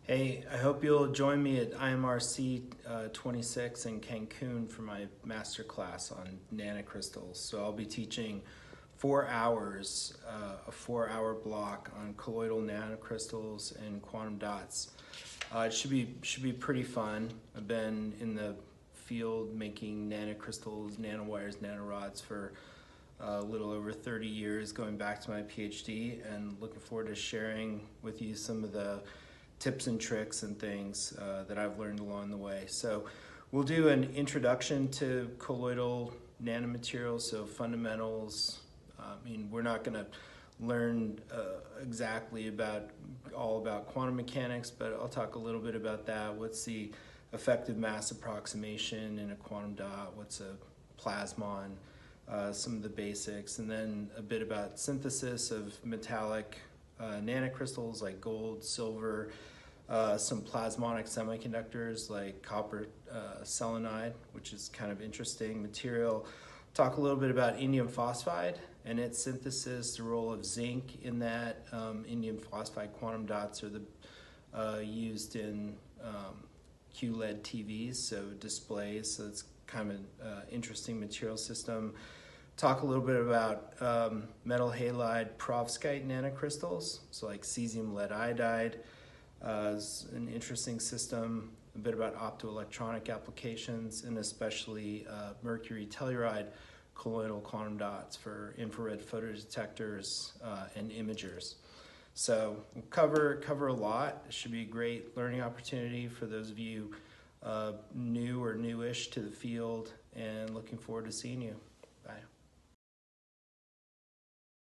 Hey, I hope you'll join me at IMRC 26 in Cancun for my master class on nanocrystals. So I'll be teaching 4 hours, a 4-hour block on colloidal nanocrystals and quantum dots. It should be pretty fun. I've been in the field making nanocrystals, nanowires, nanorods for a little over 30 years, going back to my PhD, and looking forward to sharing with you some of the tips and tricks and things that I've learned along the way. So we'll do an introduction to colloidal nanomaterials, so fundamentals. We're not going to learn exactly all about quantum mechanics, but I'll talk a little bit about that. What's the effective mass approximation in a quantum dot? What's a plasmon? Some of the basics, and then a bit about synthesis of metallic nanocrystals like gold, silver, some plasmonic semiconductors like copper selenide, which is kind of interesting material. Talk a little bit about indium phosphide and its synthesis, the role of zinc in that. Indium phosphide quantum dots are used in QLED TVs, so displays, so it's kind of an interesting material system. Talk a little bit about metal halide perovskite nanocrystals, so like cesium lead iodide is an interesting system. A bit about optoelectronic applications, and especially mercury telluride colloidal quantum dots for infrared photodetectors and imagers. So we'll cover a lot. It should be a great learning opportunity for those of you new or newish to the field, and looking forward to seeing you.